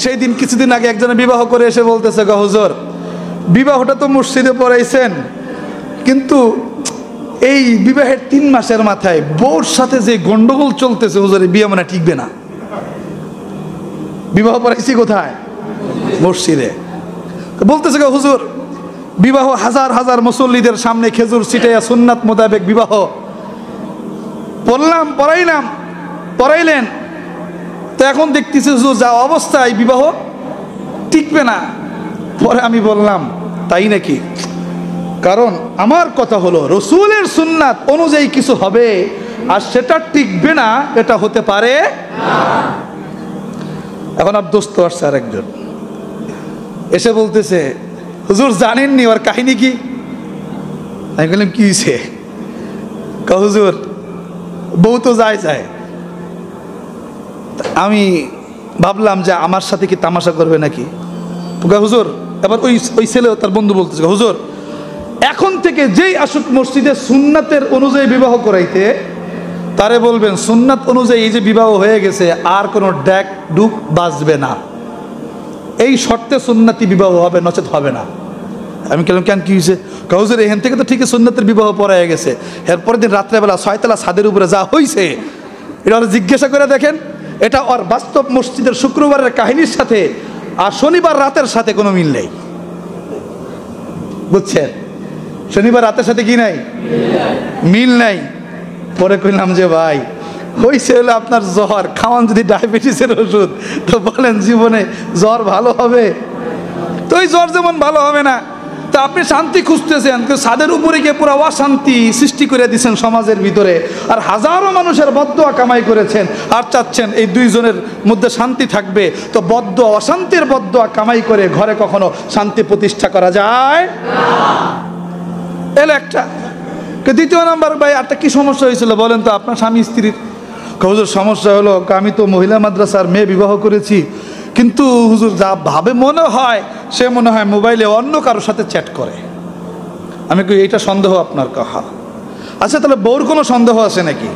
সেই দিন কিছুদিন আগে একজনে বিবাহ করে এসে বলতেছে, গো হুজুর বিবাহটা তো মসজিদে পড়াইছেন, কিন্তু এই বিবাহের 3 মাসের মাথায় বউর সাথে যে গন্ডগোল চলতেছে হুজুর, এই বিয়ে মানে টিকবে না। বিবাহ পড়াইছি কোথায়? মসজিদে। বলতেছে, গো হুজুর বিবাহ হাজার হাজার মুসল্লিদের সামনে খেজুর ছিটাইয়া সুন্নাত মোতাবেক বিবাহ পড়লাম, পড়াইলেন, তো এখন দেখতেছি হুজুর যা অবস্থা, এই বিবাহ টিকবে না। পরে আমি বললাম, তাই নাকি? কারণ আমার কথা হলো রসুলের সুন্নাত অনুযায়ী কিছু হবে আর সেটা টিকবে না, এটা হতে পারে না। এখন আর দোস্ত আসছে আর একজন, এসে বলতেছে, হুজুর জানেননি ওর কাহিনী কি? আমি বললাম, কি হয়েছে? হুজুর বউ তো যায়। আমি ভাবলাম যে আমার সাথে কি তামাশা করবে নাকি। হুজুর এবার ওই ছেলে তার বন্ধু বলতেছে, হুজুর এখন থেকে যেই আসুক মসজিদে সুন্নাতের অনুযায়ী বিবাহ করাইতে, তারে বলবেন সুন্নাত অনুযায়ী এই যে বিবাহ হয়ে গেছে আর কোনো ড্যাক ডুক বাজবে না, এই শর্তে সুন্নাতি বিবাহ হবে, নচেত হবে না। আমি বললাম, কেন কি হয়েছে? হুজুর এখান থেকে তো ঠিকই সুন্নাতের বিবাহ পড়া হয়ে গেছে, এরপরের দিন রাত্রেবেলা 6 তলা ছাদের উপরে যা হয়েছে এটা ওরা জিজ্ঞাসা করে দেখেন, এটা ওর বাস্তব মসজিদের শুক্রবারের কাহিনীর সাথে আর শনিবার রাতের সাথে কোনো মিল নেই। বুঝছেন? শনিবার রাতের সাথে কি নাই? মিল নাই। পরে কইলাম যে ভাই হইছে হলো আপনার জ্বর, খাওয়ান যদি ডায়াবেটিসের ওষুধ, তো বলেন জীবনে জ্বর ভালো হবে? তো ওই জ্বর যেমন ভালো হবে না, তা আপনি শান্তি খুঁজতেছেন, ছাদের উপরে গিয়ে পুরো অশান্তি সৃষ্টি করে দিচ্ছেন সমাজের ভিতরে, আর হাজারো মানুষের বদদোয়া কামাই করেছেন, আর চাচ্ছেন এই দুইজনের মধ্যে শান্তি থাকবে। তো বদদোয়া, অশান্তির বদদোয়া কামাই করে ঘরে কখনো শান্তি প্রতিষ্ঠা করা যায় না। এলো একটা। দ্বিতীয় নাম্বার, ভাই আরটা কি সমস্যা হয়েছিল বলেন তো আপনার স্বামী স্ত্রীর? হুজুর সমস্যা হলো আমি তো মহিলা মাদ্রাসার মেয়ে বিবাহ করেছি, কিন্তু হুজুর যা ভাবে মনে হয় সে মনে হয় মোবাইলে অন্য কারোর সাথে চ্যাট করে। আমি কই এইটা সন্দেহ আপনার? কাহা আচ্ছা তাহলে বউর কোনো সন্দেহ আছে নাকি?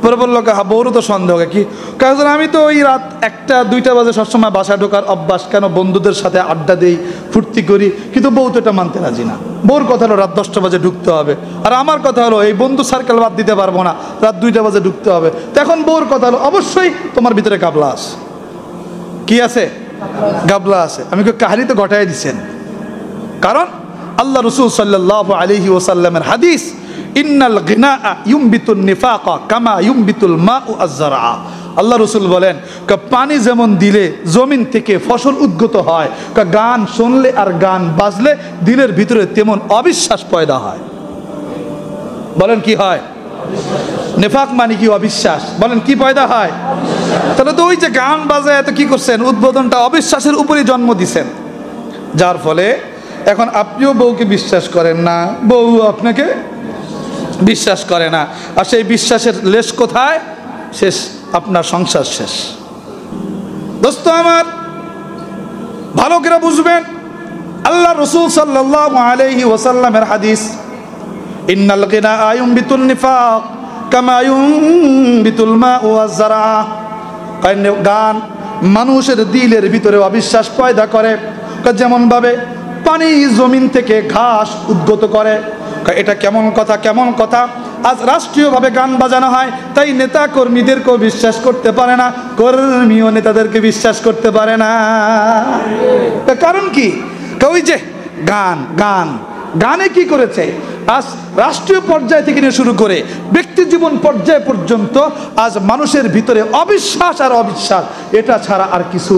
পরে বললো, কাহা বউরও তো সন্দেহ কি? কারণ আমি তো ওই রাত 1টা-2টা বাজে সবসময় বাসা ঢোকার অভ্যাস, কেন বন্ধুদের সাথে আড্ডা দেই, ফুর্তি করি, কিন্তু বউ তো এটা মানতে রাজি না। বউর কথা হলো রাত 10টা বাজে ঢুকতে হবে, আর আমার কথা হলো এই বন্ধু সার্কেল বাদ দিতে পারবো না, রাত 2টা বাজে ঢুকতে হবে। তো এখন বউর কথা হলো অবশ্যই তোমার ভিতরে গাবলা আছে। কি আছে? গাবলা আছে। আমি কাহিনী তো ঘটাই দিচ্ছেন, কারণ আল্লাহ রসুল সাল্লাল্লাহু আলাইহি ওয়াসাল্লামের হাদিস, ইন্নাল গিনা ইউমবিতুন নিফাকা কামা ইউমবিতুল মাউ আয-যারআ। আল্লাহ রসুল বলেন, পানি যেমন দিলে জমিন থেকে ফসল উদ্গত হয়, গান শুনলে আর গান বাজলে দিলের ভিতরে তেমন অবিশ্বাস পয়দা হয়। বলেন কি হয়? নেফাক মানে কি? অবিশ্বাস। বলেন কি পয়দা হয়? তাহলে তো ওই যে গান বাজায় এত কি করছেন, উদ্বোধনটা অবিশ্বাসের উপরই জন্ম দিছেন, যার ফলে এখন আপনিও বউকে বিশ্বাস করেন না, বউ আপনাকে বিশ্বাস করে না, আর সেই বিশ্বাসের লেশ কোথায়? শেষ, আপনার সংসার শেষ। দোস্ত আমার ভালো করে বুঝবেন, আল্লাহ রসুল সাল্লাল্লাহু আলাইহি ওয়াসাল্লামের হাদিস, ইন্নাল গিনা ইউমবিতুন নিফাক কামা ইউমবিতুল মাউ আয-যারআ। গান মানুষের দিলের ভিতরে অবিশ্বাস পয়দা করে, যেমন ভাবে পানি জমিন থেকে ঘাস উদ্গত করে। এটা কেমন কথা? কেমন কথা? আজ রাষ্ট্রীয়ভাবে গান বাজানো হয়, তাই নেতা কর্মীদেরকেও বিশ্বাস করতে পারে না, কর্মীও নেতাদেরকে বিশ্বাস করতে পারে না। কারণ কি? ওই যে গান, গানে কি করেছে, আজ রাষ্ট্রীয় পর্যায় থেকে নিয়ে শুরু করে ব্যক্তি জীবন পর্যায় পর্যন্ত আজ মানুষের ভিতরে অবিশ্বাস আর অবিশ্বাস, এটা ছাড়া আর কিছু